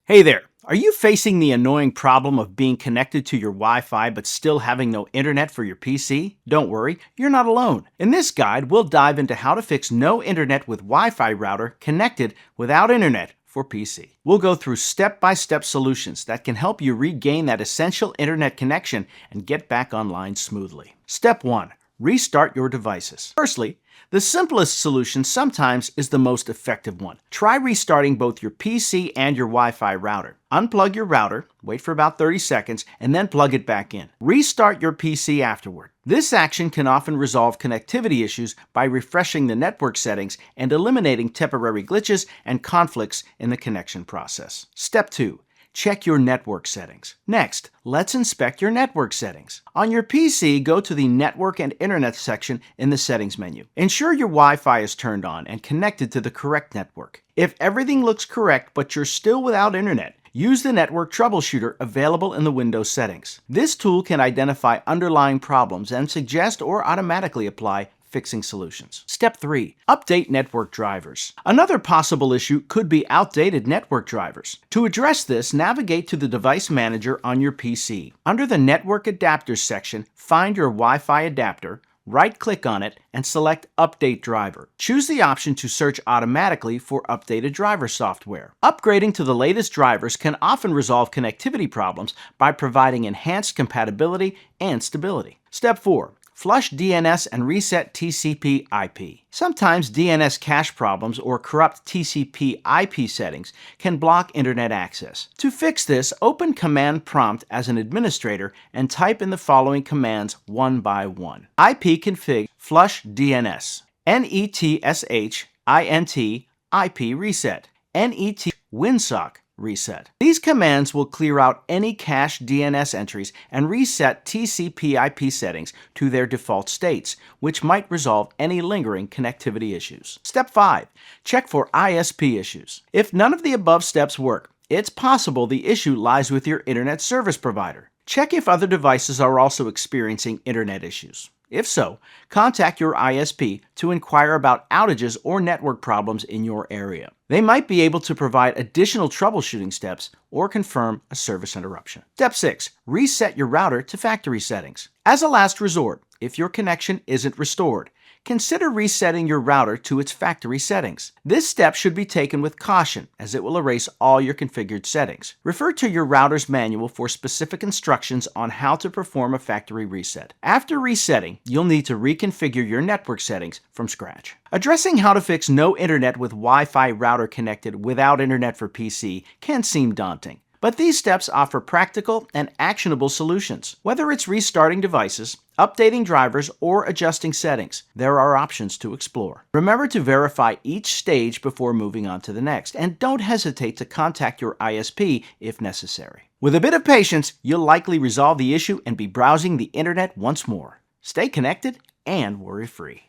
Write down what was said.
Hey there! Are you facing the annoying problem of being connected to your Wi-Fi but still having no internet for your PC? Don't worry, you're not alone. In this guide, we'll dive into how to fix no internet with Wi-Fi router connected without internet for PC. We'll go through step-by-step solutions that can help you regain that essential internet connection and get back online smoothly. Step 1. Restart your devices. Firstly, the simplest solution sometimes is the most effective one. Try restarting both your PC and your Wi-Fi router. Unplug your router, wait for about 30 seconds, and then plug it back in. Restart your PC afterward. This action can often resolve connectivity issues by refreshing the network settings and eliminating temporary glitches and conflicts in the connection process. Step 2. Check your network settings. Next, let's inspect your network settings. On your PC, go to the Network and Internet section in the Settings menu. Ensure your Wi-Fi is turned on and connected to the correct network. If everything looks correct but you're still without internet, use the Network Troubleshooter available in the Windows settings. This tool can identify underlying problems and suggest or automatically apply fixing solutions. Step 3. Update network drivers. Another possible issue could be outdated network drivers. To address this, navigate to the Device Manager on your PC. Under the Network Adapters section, find your Wi-Fi adapter, right-click on it, and select Update Driver. Choose the option to search automatically for updated driver software. Upgrading to the latest drivers can often resolve connectivity problems by providing enhanced compatibility and stability. Step 4. Flush DNS and reset TCP/IP. Sometimes DNS cache problems or corrupt TCP/IP settings can block internet access. To fix this, open Command Prompt as an administrator and type in the following commands one by one. ipconfig flush DNS, netshint IP reset, net winsock reset. These commands will clear out any cached DNS entries and reset TCP/IP settings to their default states, which might resolve any lingering connectivity issues. Step 5. Check for ISP issues. If none of the above steps work, it's possible the issue lies with your internet service provider. Check if other devices are also experiencing internet issues. If so, contact your ISP to inquire about outages or network problems in your area. They might be able to provide additional troubleshooting steps or confirm a service interruption. Step 6. Reset your router to factory settings. As a last resort, if your connection isn't restored, consider resetting your router to its factory settings. This step should be taken with caution as it will erase all your configured settings. Refer to your router's manual for specific instructions on how to perform a factory reset. After resetting, you'll need to reconfigure your network settings from scratch. Addressing how to fix no internet with Wi-Fi router connected without internet for PC can seem daunting. But these steps offer practical and actionable solutions. Whether it's restarting devices, updating drivers, or adjusting settings, there are options to explore. Remember to verify each stage before moving on to the next, and don't hesitate to contact your ISP if necessary. With a bit of patience, you'll likely resolve the issue and be browsing the internet once more. Stay connected and worry-free.